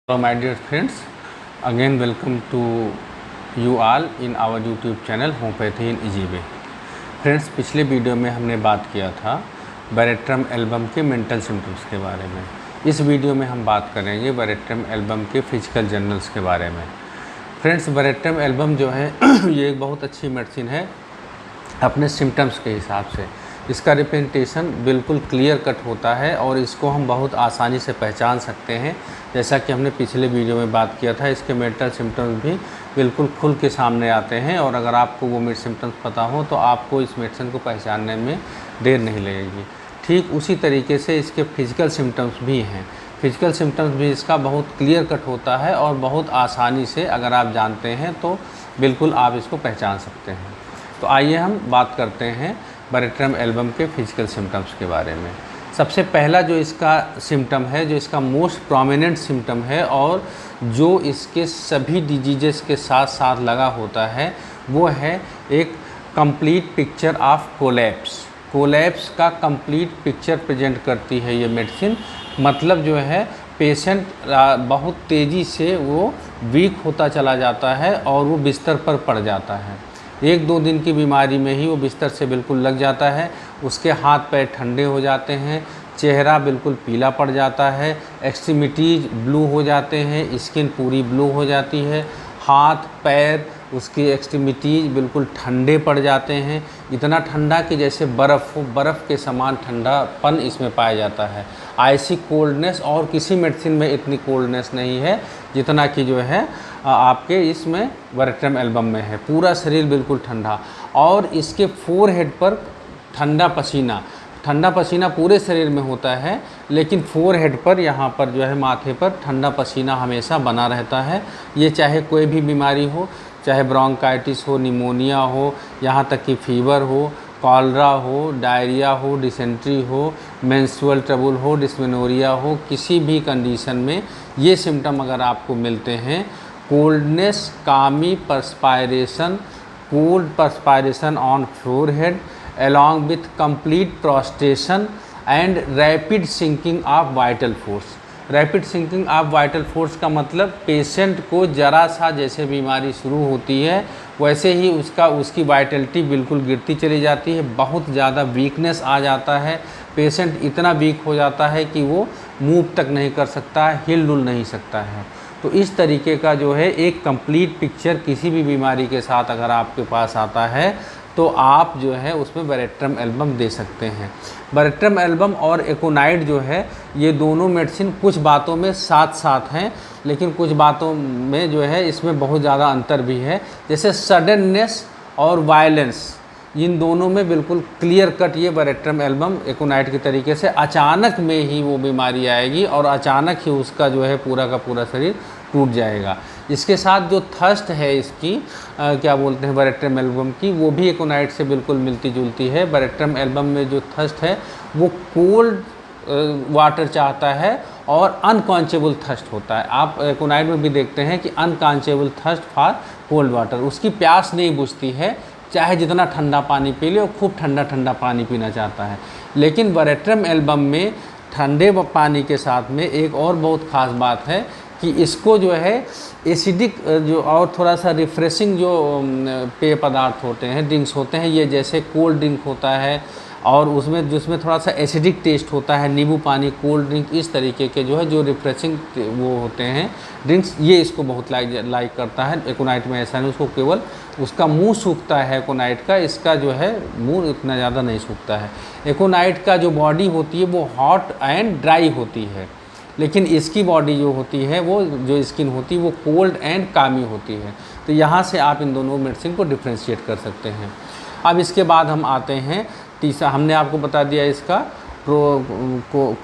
Hello my dear friends, again welcome to you all in our YouTube channel homeopathy in easy way. Friends, पिछले video में हमने बात किया था बैरेट्रम album के मेंटल सिम्टम्स के बारे में। इस वीडियो में हम बात करेंगे बैरेट्रम एल्बम के फिजिकल जर्नल्स के बारे में। फ्रेंड्स, बैरेट्रम एल्बम जो है ये एक बहुत अच्छी मेडिसिन है अपने सिम्टम्स के हिसाब से। इसका रिप्रेजेंटेशन बिल्कुल क्लियर कट होता है और इसको हम बहुत आसानी से पहचान सकते हैं। जैसा कि हमने पिछले वीडियो में बात किया था, इसके मेंटल सिम्टम्स भी बिल्कुल खुल के सामने आते हैं और अगर आपको वो सिम्टम्स पता हो तो आपको इस मेडिसिन को पहचानने में देर नहीं लगेगी। ठीक उसी तरीके से इसके फिजिकल सिम्टम्स भी हैं। फिजिकल सिम्टम्स भी इसका बहुत क्लियर कट होता है और बहुत आसानी से अगर आप जानते हैं तो बिल्कुल आप इसको पहचान सकते हैं। तो आइए हम बात करते हैं बैरेट्रम एल्बम के फिजिकल सिम्टम्स के बारे में। सबसे पहला जो इसका सिम्टम है, जो इसका मोस्ट प्रोमिनेंट सिम्टम है और जो इसके सभी डिजीज़ेस के साथ साथ लगा होता है, वो है एक complete picture of collapse. Collapse का कंप्लीट पिक्चर प्रेजेंट करती है ये मेडिसिन। मतलब जो है पेशेंट बहुत तेज़ी से वो वीक होता चला जाता है और वो बिस्तर पर पड़ जाता है। 1-2 दिन की बीमारी में ही वो बिस्तर से बिल्कुल लग जाता है। उसके हाथ पैर ठंडे हो जाते हैं, चेहरा बिल्कुल पीला पड़ जाता है, एक्सट्रीमिटीज़ ब्लू हो जाते हैं, स्किन पूरी ब्लू हो जाती है, हाथ पैर उसकी एक्सट्रीमिटीज़ बिल्कुल ठंडे पड़ जाते हैं। इतना ठंडा कि जैसे बर्फ़ हो, बर्फ़ के समान ठंडापन इसमें पाया जाता है। आइसी कोल्डनेस और किसी मेडिसिन में इतनी कोल्डनेस नहीं है जितना कि जो है आपके इसमें बैरेट्रम एल्बम में है। पूरा शरीर बिल्कुल ठंडा और इसके फोरहेड पर ठंडा पसीना पूरे शरीर में होता है, लेकिन फोरहेड पर यहाँ पर जो है माथे पर ठंडा पसीना हमेशा बना रहता है। ये चाहे कोई भी बीमारी हो, चाहे ब्रोंकाइटिस हो, निमोनिया हो, यहाँ तक कि फीवर हो, कॉलरा हो, डायरिया हो, डिसेंट्री हो, मेंस्ट्रुअल ट्रबल हो, डिस्मेनोरिया हो, किसी भी कंडीशन में ये सिम्टम अगर आपको मिलते हैं, coldness, clammy perspiration, cold perspiration on forehead along with complete prostration and rapid sinking of vital force। Rapid sinking of vital force का मतलब पेशेंट को ज़रा सा जैसे बीमारी शुरू होती है वैसे ही उसकी वाइटलिटी बिल्कुल गिरती चली जाती है। बहुत ज़्यादा वीकनेस आ जाता है, पेशेंट इतना वीक हो जाता है कि वो मूव तक नहीं कर सकता है, हिल डुल नहीं सकता है। तो इस तरीके का जो है एक कंप्लीट पिक्चर किसी भी बीमारी के साथ अगर आपके पास आता है तो आप जो है उसमें बैरेट्रम एल्बम दे सकते हैं। बैरेट्रम एल्बम और एकोनाइट जो है ये दोनों मेडिसिन कुछ बातों में साथ साथ हैं, लेकिन कुछ बातों में जो है इसमें बहुत ज़्यादा अंतर भी है। जैसे सडननेस और वायलेंस, इन दोनों में बिल्कुल क्लियर कट ये बैरेट्रम एल्बम एकोनाइट के तरीके से अचानक में ही वो बीमारी आएगी और अचानक ही उसका जो है पूरा का पूरा शरीर टूट जाएगा। इसके साथ जो थर्स्ट है इसकी क्या बोलते हैं बैरेट्रम एल्बम की, वो भी एकोनाइट से बिल्कुल मिलती जुलती है। बैरेट्रम एल्बम में जो थर्स्ट है वो कोल्ड वाटर चाहता है और अनकॉन्चेबल थर्स्ट होता है। आप एकोनाइट में भी देखते हैं कि अनकॉन्चेबल थर्स्ट फॉर कोल्ड वाटर, उसकी प्यास नहीं बुझती है, चाहे जितना ठंडा पानी पी ले, और खूब ठंडा ठंडा पानी पीना चाहता है। लेकिन बैरेट्रम एल्बम में ठंडे पानी के साथ में एक और बहुत ख़ास बात है कि इसको जो है एसिडिक जो और थोड़ा सा रिफ़्रेशिंग जो पेय पदार्थ होते हैं, ड्रिंक्स होते हैं, ये जैसे कोल्ड ड्रिंक होता है और उसमें जिसमें थोड़ा सा एसिडिक टेस्ट होता है, नींबू पानी, कोल्ड ड्रिंक, इस तरीके के जो है जो रिफ़्रेशिंग वो होते हैं ड्रिंक्स, ये इसको बहुत लाइक करता है। एकोनाइट में ऐसा नहीं, उसको केवल उसका मुंह सूखता है एकोनाइट का, इसका जो है मुंह इतना ज़्यादा नहीं सूखता है। एकोनाइट का जो बॉडी होती है वो हॉट एंड ड्राई होती है, लेकिन इसकी बॉडी जो होती है, वो जो स्किन होती है वो कोल्ड एंड कामी होती है। तो यहाँ से आप इन दोनों मेडिसिन को डिफ्रेंशिएट कर सकते हैं। अब इसके बाद हम आते हैं तीसरा, हमने आपको बता दिया इसका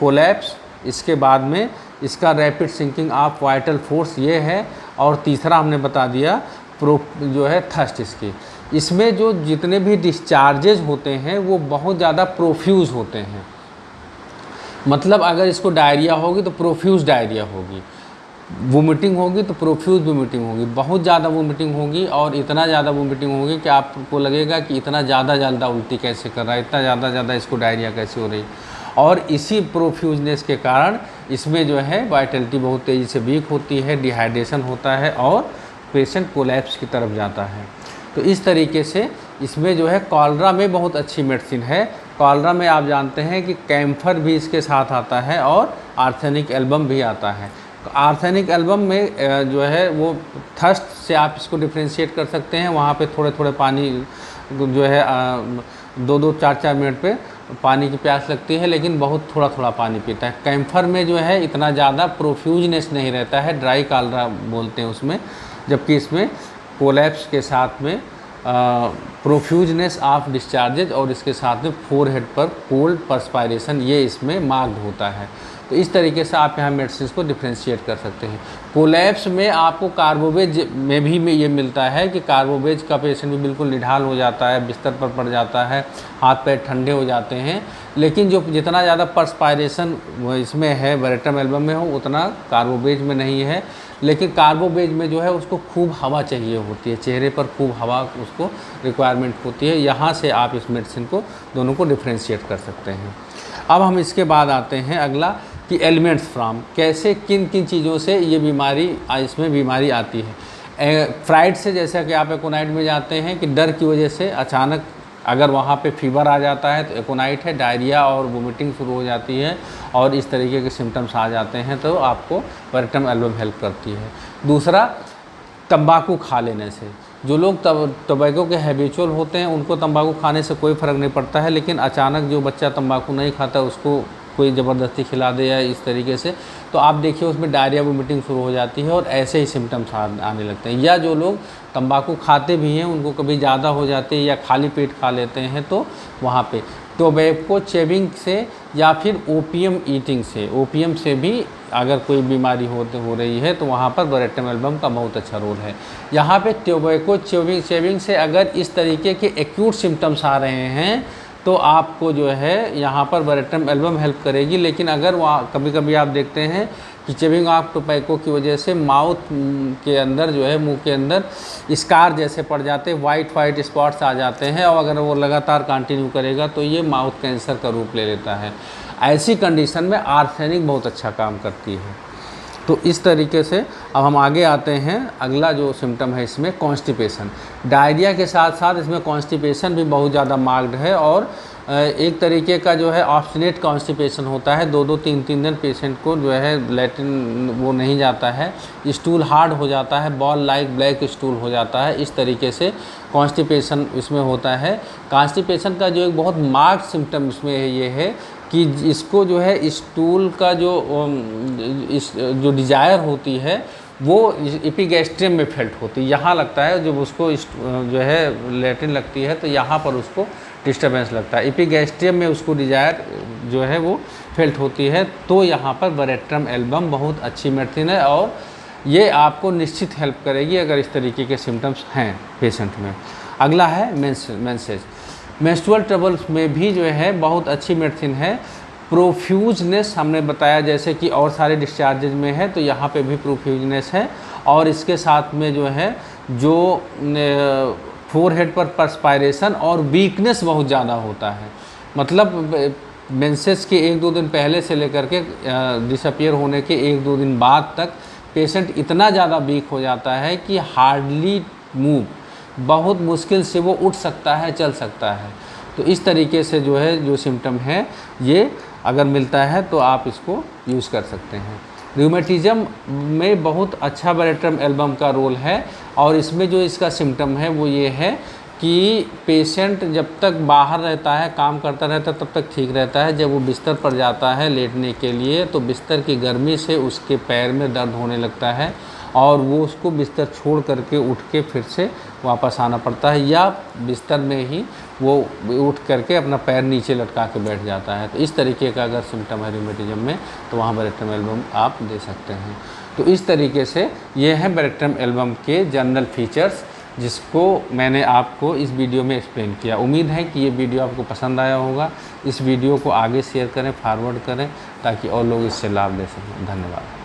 कोलैप्स, इसके बाद में इसका rapid sinking of vital force ये है, और तीसरा हमने बता दिया जो है थर्स्ट इसकी। इसमें जो जितने भी डिस्चार्जेज होते हैं वो बहुत ज़्यादा प्रोफ्यूज़ होते हैं। मतलब अगर इसको डायरिया होगी तो प्रोफ्यूज़ डायरिया होगी, वोमिटिंग होगी तो प्रोफ्यूज़ वोमिटिंग होगी, बहुत ज़्यादा वोमिटिंग होगी और इतना ज़्यादा वोमिटिंग होगी कि आपको लगेगा कि इतना ज़्यादा उल्टी कैसे कर रहा है, इतना ज़्यादा इसको डायरिया कैसे हो रही। और इसी प्रोफ्यूजनेस के कारण इसमें जो है वाइटलिटी बहुत तेज़ी से वीक होती है, डिहाइड्रेशन होता है और पेशेंट कोलैप्स की तरफ जाता है। तो इस तरीके से इसमें जो है कॉलरा में बहुत अच्छी मेडिसिन है। कॉलरा में आप जानते हैं कि कैम्फर भी इसके साथ आता है और आर्थेनिक एल्बम भी आता है। आर्थेनिक एल्बम में जो है वो थर्स्ट से आप इसको डिफ्रेंशिएट कर सकते हैं। वहाँ पे थोड़े थोड़े पानी जो है 2-2, 4-4 मिनट पे पानी की प्यास लगती है, लेकिन बहुत थोड़ा थोड़ा पानी पीता है। कैम्फर में जो है इतना ज़्यादा प्रोफ्यूजनेस नहीं रहता है, ड्राई कॉलरा बोलते हैं उसमें, जबकि इसमें कोलैप्स के साथ में प्रोफ्यूजनेस ऑफ डिस्चार्जेज और इसके साथ में फोरहेड पर कोल्ड पर्सपायरेशन ये इसमें मार्क्ड होता है। तो इस तरीके से आप यहाँ मेडिसिन को डिफ्रेंशिएट कर सकते हैं। कोलैप्स में आपको कार्बोवेज में भी ये मिलता है कि कार्बोवेज का पेशेंट भी बिल्कुल निढाल हो जाता है, बिस्तर पर पड़ जाता है, हाथ पैर ठंडे हो जाते हैं, लेकिन जो जितना ज़्यादा पर्सपायरेशन इसमें है वेरेट्रम एल्बम में हो उतना कार्बोवेज में नहीं है। लेकिन कार्बोवेज में जो है उसको खूब हवा चाहिए होती है, चेहरे पर खूब हवा उसको रिक्वायरमेंट होती है। यहाँ से आप इस मेडिसिन को दोनों को डिफ्रेंशिएट कर सकते हैं। अब हम इसके बाद आते हैं अगला कि एलिमेंट्स फ्रॉम, कैसे किन किन चीज़ों से ये बीमारी इसमें बीमारी आती है। फ्राइड से, जैसा कि आप एकोनाइट में जाते हैं कि डर की वजह से अचानक अगर वहाँ पे फीवर आ जाता है तो एकोनाइट है, डायरिया और वोमिटिंग शुरू हो जाती है और इस तरीके के सिम्टम्स आ जाते हैं तो आपको वेरेट्रम एल्बम हेल्प करती है। दूसरा, तंबाकू खा लेने से, जो लोग टोबैको के हैबिचुअल होते हैं उनको तंबाकू खाने से कोई फ़र्क नहीं पड़ता है, लेकिन अचानक जो बच्चा तंबाकू नहीं खाता उसको कोई ज़बरदस्ती खिला दे या इस तरीके से, तो आप देखिए उसमें डायरिया वोमिटिंग शुरू हो जाती है और ऐसे ही सिम्टम्स आने लगते हैं। या जो लोग तंबाकू खाते भी हैं उनको कभी ज़्यादा हो जाते हैं या खाली पेट खा लेते हैं तो वहाँ पे टोबैको चेविंग से या फिर ओपियम ईटिंग से, ओपियम से भी अगर कोई बीमारी हो रही है तो वहाँ पर वेरेट्रम एल्बम का बहुत अच्छा रोल है। यहाँ पे टोबैको चेविंग से अगर इस तरीके के एक्यूट सिम्टम्स आ रहे हैं तो आपको जो है यहाँ पर वेरेट्रम एल्बम हेल्प करेगी। लेकिन अगर वहाँ कभी कभी आप देखते हैं कि चेविंग ऑफ टोबैको की वजह से माउथ के अंदर जो है, मुंह के अंदर स्कार जैसे पड़ जाते हैं, वाइट स्पॉट्स आ जाते हैं और अगर वो लगातार कंटिन्यू करेगा तो ये माउथ कैंसर का रूप ले लेता है। ऐसी कंडीशन में आर्थेनिक बहुत अच्छा काम करती है। तो इस तरीके से अब हम आगे आते हैं। अगला जो सिम्टम है इसमें कॉन्स्टिपेशन, डायरिया के साथ साथ इसमें कॉन्स्टिपेशन भी बहुत ज़्यादा मार्क्ड है और एक तरीके का जो है ऑब्स्टिनेट कॉन्स्टिपेशन होता है। 2-2, 3-3 दिन पेशेंट को जो है लैट्रिन वो नहीं जाता है, स्टूल हार्ड हो जाता है, बॉल लाइक ब्लैक स्टूल हो जाता है। इस तरीके से कॉन्स्टिपेशन इसमें होता है। कॉन्स्टिपेशन का जो एक बहुत मार्क्ड सिम्टम इसमें ये है कि इसको जो है स्टूल का जो डिजायर होती है वो एपिगैस्ट्रियम में फेल्ट होती है। यहाँ लगता है जब उसको जो है लैट्रिन लगती है तो यहाँ पर उसको डिस्टर्बेंस लगता है, एपिगैस्ट्रियम में उसको डिजायर जो है वो फेल्ट होती है। तो यहाँ पर वेरेट्रम एल्बम बहुत अच्छी मेडिसिन है और ये आपको निश्चित हेल्प करेगी अगर इस तरीके के सिम्टम्स हैं पेशेंट में। अगला है मेंसेज। मेंस्ट्रुअल ट्रबल्स में भी जो है बहुत अच्छी मेडिसिन है। प्रोफ्यूजनेस हमने बताया जैसे कि और सारे डिस्चार्जेज में है तो यहाँ पे भी प्रोफ्यूजनेस है और इसके साथ में जो है जो फोरहेड पर पर्सपायरेशन और वीकनेस बहुत ज़्यादा होता है। मतलब मेंसेस के 1-2 दिन पहले से लेकर के डिसअपियर होने के 1-2 दिन बाद तक पेशेंट इतना ज़्यादा वीक हो जाता है कि हार्डली मूव, बहुत मुश्किल से वो उठ सकता है, चल सकता है। तो इस तरीके से जो है जो सिम्टम है ये अगर मिलता है तो आप इसको यूज़ कर सकते हैं। रूमेटिज्म में बहुत अच्छा वेरेट्रम एल्बम का रोल है और इसमें जो इसका सिम्टम है वो ये है कि पेशेंट जब तक बाहर रहता है, काम करता रहता है तब तक ठीक रहता है। जब वो बिस्तर पर जाता है लेटने के लिए तो बिस्तर की गर्मी से उसके पैर में दर्द होने लगता है और वो उसको बिस्तर छोड़ करके उठ के फिर से वापस आना पड़ता है या बिस्तर में ही वो उठ करके अपना पैर नीचे लटका के बैठ जाता है। तो इस तरीके का अगर सिम्टम है रूमेटिज्म में तो वहाँ वेरेट्रम एल्बम आप दे सकते हैं। तो इस तरीके से ये हैं वेरेट्रम एल्बम के जनरल फीचर्स जिसको मैंने आपको इस वीडियो में एक्सप्लेन किया। उम्मीद है कि ये वीडियो आपको पसंद आया होगा। इस वीडियो को आगे शेयर करें, फॉरवर्ड करें ताकि और लोग इससे लाभ ले सकें। धन्यवाद।